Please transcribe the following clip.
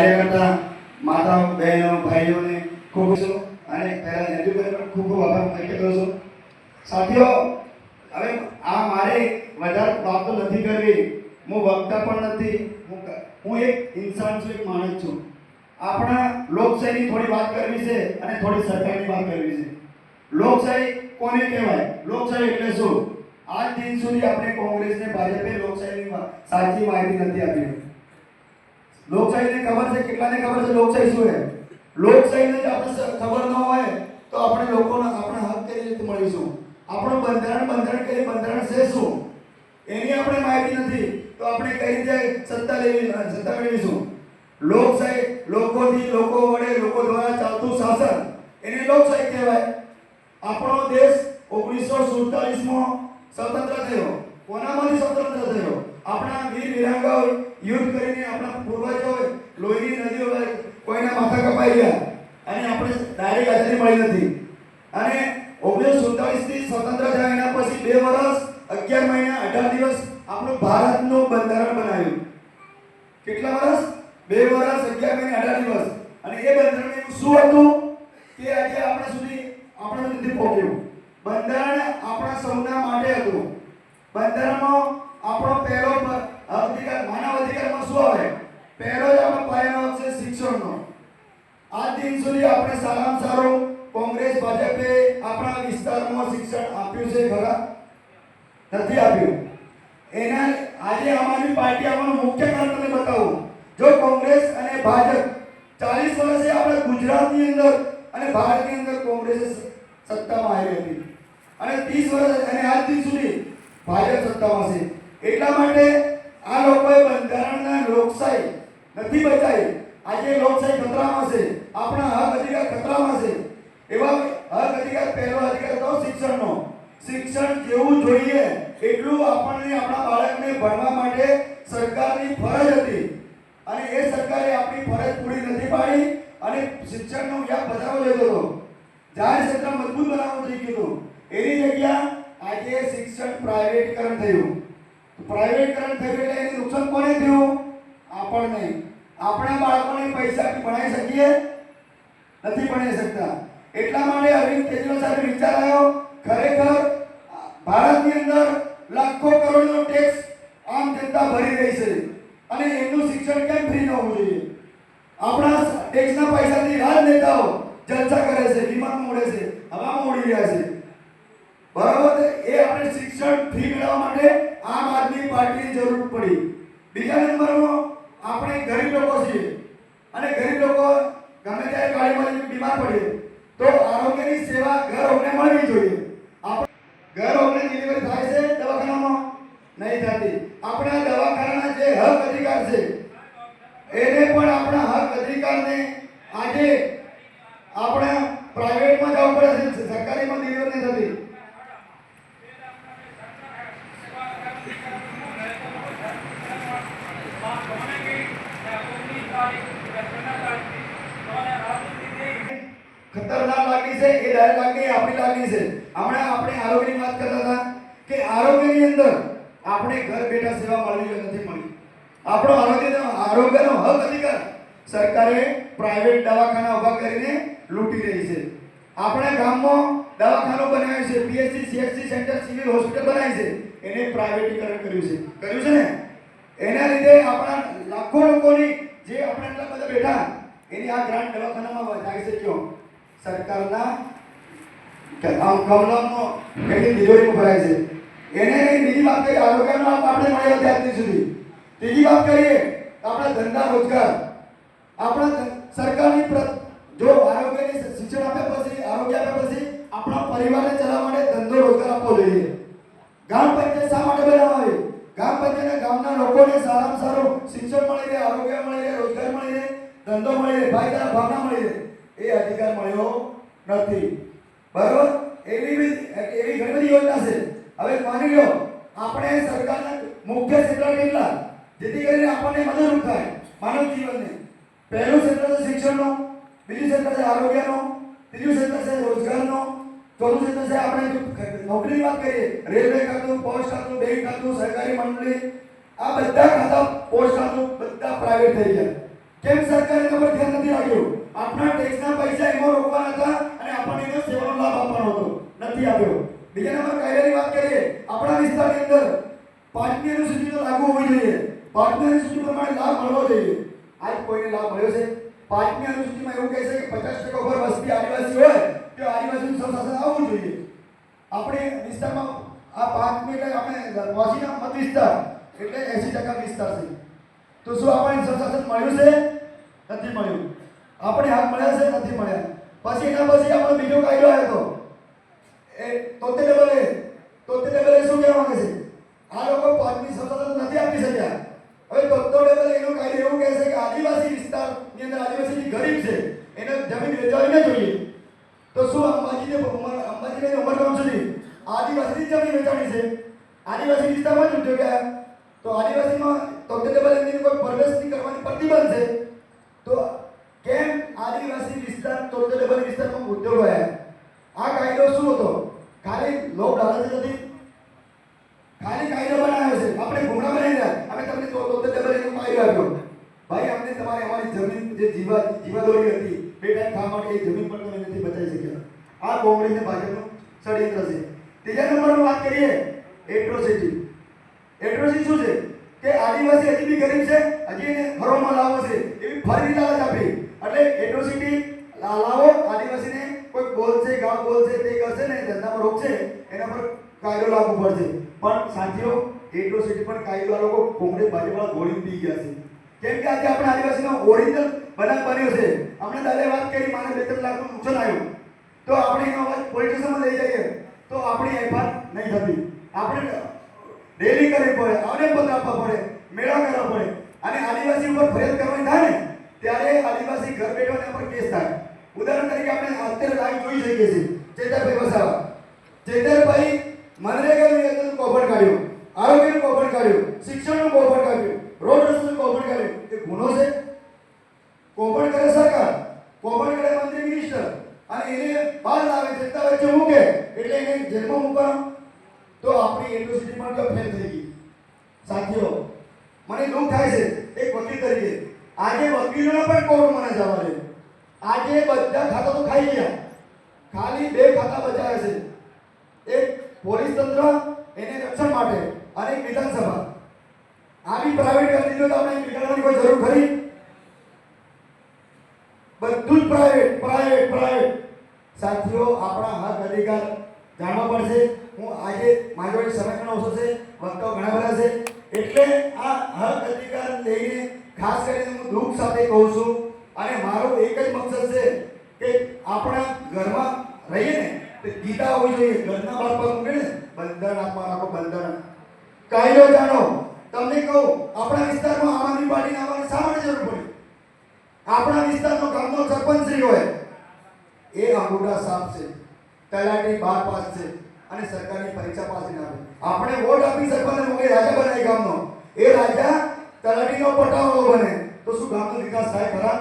કાર્યકર્તા માતા બહેનો ભાઈઓને ખૂબ છું અને પહેલા એજ્યુકેટર ખૂબ ખૂબ આભાર વ્યક્ત કરું છું. સાથીઓ, હવે આ મારે વધારે વાતો નથી કરવી, હું વક્તા પણ નથી, હું એક ઇન્સાન છું, એક માણસ છું. આપણા લોકશાહીની થોડી વાત કરવી છે અને થોડી સરકારની વાત કરવી છે. લોકશાહી કોને કહેવાય? લોકશાહી એટલે શું? આજ દિન સુધી આપણે કોંગ્રેસને ભાજપે લોકશાહીની સાચી માહિતી નથી આપી. લોકશાહીને ખબર છે? કેટલાને ખબર છે લોકશાહી શું છે? લોકશાહીને જ આપણે ખબર ન હોય તો આપણે લોકોને આપણા હક કેવી રીતે મળીશું? આપણું બંધારણ કઈ બંધારણ છે શું એની આપણે માહિતી નથી તો આપણે કઈ રીતે સત્તા મેળવીશું? લોકશાહી લોકોથી, લોકો વડે, લોકો દ્વારા ચાલતું શાસન, એને લોકશાહી કહેવાય. આપણો દેશ 1947માં સ્વતંત્ર થયો. કોનામાંથી સ્વતંત્ર થયો? આપણા વીર વિરાંગાઓ યુદ્ધ કરીને, આપણા પૂર્વજોએ લોહીની નદીઓ કોઈના માથા કપાઈ ગયા અને આપણે ડાયરેક્ટ આઝાદી મળી નથી. અને 1947 થી સ્વતંત્ર થયા એના પછી 2 વર્ષ 11 મહિના 18 દિવસ આપણું ભારતનું બંધારણ બનાવ્યું. કેટલા વર્ષ? 2 વર્ષ 11 મહિના 18 દિવસ. અને એ બંધારણ શું હતું કે આજે આપણે સુધી નથી પહોંચ્યું. બંધારણ આપણા સૌના માટે હતું. બંધારણમાં આપણો પહેલો અધિકાર, માનવ અધિકારમાં શું આવે? પહેલો જ આપણો પાયાનો હક છે શિક્ષણનો. આજ દિન સુધી આપણે સારામાં સારું કોંગ્રેસ ભાજપે આપણા વિસ્તારમાં શિક્ષણ આપ્યું છે ખરા? નથી આપ્યું. એના આજે અમારી પાર્ટી આવવાનું મુખ્ય કારણ તમને બતાવું. જો કોંગ્રેસ અને ભાજપ 40 વર્ષે આપણે ગુજરાતની અંદર અને ભારતની અંદર કોંગ્રેસ સત્તામાં આવી હતી અને 30 વર્ષ અને આજ દિન સુધી ભાજપ સત્તામાં છે. એટલા માટે આ લોકોએ બંધારણના લોકશાહી નથી બચાવી. આજે લોકશાહી ખતરામાં છે, આપણા હક અધિકાર ખતરામાં છે. એવા હક અધિકાર, પહેલો અધિકાર તો શિક્ષણનો. શિક્ષણ જેવું જોઈએ એટલું આપણને, આપણા બાળકને ભણવા માટે સરકારની ફરજ હતી અને એ સરકારે આપણી ફરજ પૂરી નથી પાડી અને શિક્ષણનો વ્યાપ વધારવો જોઈતો હતો. જાહેર ક્ષેત્ર મજબૂત બનાવવું જોઈએ હતું. એની જગ્યા આજે શિક્ષણ પ્રાઇવેટીકરણ થયું. પ્રાઇવેટીકરણ થયું એટલે એનું નુકસાન કોને થયું? આપણને. આપણા બાળકોને પૈસાથી ભણાવી શકીએ? નથી ભણાવી શકતા. એટલા માટે અરવિંદ કેજરીવાલ સાહેબ વિચાર આવ્યો, ખરેખર ભારતની અંદર લાખો કરોડનો ટેક્સ આમ જનતા ભરી રહી છે અને એમનું શિક્ષણ કેમ ફ્રી ન હોવું જોઈએ? આપણા ટેક્સના પૈસાથી રાજનેતાઓ જલસા કરે છે, વિમાનમાં ઉડે છે, હવામાં ઉડી રહ્યા છે. બરાબર? એ આપણે શિક્ષણ ફ્રી મેળવવા માટે આમ આદમી પાર્ટીની જરૂર પડી. બીજા નંબરમાં આપણે ગરીબ લોકો છીએ અને ગરીબ લોકો ગમે ત્યારે ગાડીમાં બીમાર પડીએ તો આરોગ્યની સેવા ઘર ઓગણે મળવી જોઈએ. ઘર ઓગણે ડિલિવરી થાય છે દવાખાનામાં? નહીં થતી. આપણા દવાખાનાના જે હક અધિકાર છે એને પણ આપણા હક અધિકારને આજે આપણે પ્રાઇવેટમાં જવું પડે છે, સરકારીમાં ડિલિવરી નહીં થતી. ખતરનાક લાગણી છે, એ ડાયરેક્ટ લાગણી આપણી લાગણી છે. હમણાં આપણે આરોગ્યની વાત કરતા હતા કે આરોગ્યની અંદર આપણે ઘર બેઠા સેવા મળવી નથી મળી. આપણો આરોગ્યનો હક અધિકાર સરકારે પ્રાઇવેટ દવાખાના ઉભા કરીને લૂંટી રહી છે. આપણા ગામમાં દવાખાનો બનાવ્યું છે, PHC, CHC centre, civil hospital બનાવી છે, એને પ્રાઇવેટીકરણ કર્યું છે ને. એના લીધે આપણા લાખો લોકોની જે આપણે એટલા બધા બેઠા એની આ ગ્રાન્ટ દવાખાનામાં જાય છે. ક્यों? સરકારના કમલમનો કેટલી ડિલિવરીમાં ભરાય છે. એને બીજી વાત કરીએ, આરોગ્યનો લાભ આપણે મળ્યો ત્યાર સુધી. ત્રીજી વાત કરીએ આપણા ધંધા રોજગાર. આપણા સરકારની જો આરોગ્યની શિક્ષણ આપ્યા પછી, આરોગ્ય આપ્યા પછી આપણા પરિવારને ચલાવવા માટે ધંધો રોજગાર આપવો જોઈએ. ગ્રામ પંચાયત શા માટે બનાવવી? ગ્રામ પંચાયતના ગામના લોકોને સારામાં સારું શિક્ષણ મળી રહે, આરોગ્ય મળી રહે, રોજગાર મળી રહે, ધંધો મળી રહે, ભાઈચારા ભાવના મળી રહે. એ અધિકાર મળ્યો નથી. બરાબર? એવી ઘણી બધી યોજના છે. હવે માની લો આપણે સરકારના મુખ્ય ક્ષેત્ર કેટલા જેથી કરીને આપણને મદદરૂપ થાય માનવ જીવનને. પહેલું ક્ષેત્ર છે શિક્ષણનું, બીજું ક્ષેત્ર છે આરોગ્યનું, ત્રીજું ક્ષેત્ર છે રોજગારનું, ચોથું ક્ષેત્ર છે આપણે નોકરીની વાત કરીએ, રેલવે ખાતું, પોસ્ટ ખાતું, બેંક ખાતું, સહકારી મંડળી, આ બધા ખાતા, પોસ્ટ ખાતું બધા પ્રાઇવેટ થઈ ગયા. કેમ સરકારે એના પર ધ્યાન નથી રાખ્યું? આપણા ટેક્સના પૈસા એમાં રોકવાના હતા અને આપણને એનો સેવાનો લાભ આપવાનો હતો, નથી આપ્યો. બીજા નંબર કાયદાની વાત કરીએ, આપણા વિસ્તારની અંદર 5મી અનુસૂચિ લાગુ હોવી જોઈએ. 5મી અનુસૂચિ પ્રમાણે લાભ મળવો જોઈએ. આજ કોઈને લાભ મળ્યો છે? 5મી અનુસૂચિમાં એવું કહે છે કે 50% ઉપર વસ્તી આદિવાસી હોય તો આદિવાસીનું સ્વશાસન આવવું જોઈએ. આપણે વિસ્તારમાં આ 5મી એટલે આપણે વાસીના મત વિસ્તાર એટલે 80% વિસ્તાર છે. તો શું આપણને સ્વશાસન મળ્યું છે? નથી મળ્યું. આપણે હક મળ્યા છે? નથી મળ્યા. પછી એના પછી આપણો બીજો કાયદો આવ્યો હતો એ 73 શું કહેવા માંગે છે? આ લોકો 5મી સ્વશાસન નથી આપી શક્યા. હવે 73 એનો કાયદો એવું કહે છે કે આદિવાસી વિસ્તારની અંદર આદિવાસી જે ગરીબ છે એને જમીન વેચવાની ન જોઈએ. તો શું અંબાજીને ઉમરગામ સુધી આદિવાસી જમીન વેચાણી છે? આદિવાસી વિસ્તારમાં જ ઉદ્યોગ આવ્યા. તો આદિવાસીમાં 73 એની કોઈ પ્રવેશ નહીં કરવાની પ્રતિબંધ છે. તો કેમ આદિવાસી વિસ્તાર 73 વિસ્તારમાં ઉદ્યોગ આવ્યા? આ કાયદો શું હતો? ખાલી લોક લાલચ નથી, ખાલી કાયદો બનાવ્યો છે. આપણે ગુમરાહ બનાવી રહ્યા. અમે તમને 73 એનો કાયદો આપ્યો. ભાઈ અમને તમારે અમારી જમીન જે જીવાદોરી હતી બે ટાઈમ ખાવા માટે એ જમીન પણ તમે નથી બચાવી શક્યા. આ કોંગ્રેસ ને ભાજપનું ષડયંત્ર છે. ત્રીજા નંબરની વાત કરીએ, એટ્રોસિટી. એટ્રોસિટી શું છે? કે આદિવાસી હજી બી ગરીબ છે, હજી એને ઘરોમાં લાવો છે એવી ફરી લાલચ આપી. એટલે એટ્રોસિટી લાવો, આદિવાસીને કોઈ બોલશે, ગામ બોલશે, તે કરશે ને ધંધામાં રોકશે, એના પર કાયદો લાગુ પડશે. પણ સાથીઓ, એટ્રોસિટી પણ કાયદો આ લોકો કોંગ્રેસ ભાજપવાળા ગોળી પી ગયા છે. કેમ કે આજે આપણે આદિવાસીનો ઓરિજિનલ બનાવ બન્યો છે. હમણાં દાદાએ વાત કરી માને 2-3 લાખનું નુકસાન આવ્યું, તો આપણે એનો અવાજ પોલીસ સ્ટેશનમાં લઈ જઈએ તો આપણી એફઆર નહીં થતી. આપણે રેલી કરવી પડે, આવેદનપત્ર આપવા પડે, મેળા કરવા પડે અને આદિવાસી ઉપર ફરિયાદ કરવાની થાય ને ત્યારે આદિવાસી ઘર બેઠો એના પર કેસ થાય. ઉદાહરણ તરીકે આપણે અત્યારે લાઈવ જોઈ શકીએ છીએ. ચેતરભાઈ વસાવા, ચેતરભાઈ મનરેગાનું યોજનાનું કોભળ કાઢ્યું, આરોગ્યનું કોભળ કાઢ્યું, શિક્ષણનું કોભળ કાઢ્યું, રોડ રસ્તાનું કોભળ કાઢ્યું. એ ગુનો છે? કોભળ કરે સરકાર, કોભળ કરે મંત્રી મિનિસ્ટર અને એને બહાર લાવે, જનતા વચ્ચે મૂકે એટલે એને જેલમાં મૂકવાનો. તો આપણી એટ્રોસિટી પણ ફેલ થઈ ગઈ. સાથીઓ, મને દુઃખ થાય છે એક વકીલ તરીકે. આજે વકીલોને પણ કોર્ટમાં ન જવા દે. આજે બધા ખાતા તો ખાઈ ગયા, ખાલી 2 ખાતા બચાવ્યા છે. એક પોલીસ તંત્ર એને રક્ષણ માટે અને એક વિધાનસભા. આવી પ્રાઇવેટ કરી દીધું તો આપણે નીકળવાની કોઈ જરૂર ખરી? બધું જ પ્રાઇવેટ. સાથીઓ, આપણા હક અધિકાર જાણવા પડશે. હું આજે મારી જોડે સમયનો ઓછો છે, વક્તાઓ ઘણા બધા છે, એટલે આ હક અધિકાર લઈને ખાસ કરીને હું દુઃખ સાથે કહું છું. અને મારો એક જ મકસદ છે કે આપણા ઘરમાં રહીએ ને તો ગીતા હોવી જોઈએ. ઘરના બાર પર મૂકે ને બંધન આપવા રાખો, બંધન. કાયદો જાણો. તમને કહું, આપણા વિસ્તારમાં આમ આદમી પાર્ટીને આવવાની શા માટે જરૂર પડી? આપણા વિસ્તારનો ગામનો સરપંચ શ્રી હોય એ અંગૂઠા સાફ છે, તલાટી 12 પાસ છે અને સરકારની પરીક્ષા પાસ ના આવે. આપણે વોટ આપી સરપંચને મોકલી રાજા બનાવી ગામનો, એ રાજા તલાટીનો પટાવાળો બને તો શું ગામનો વિકાસ થાય ખરા?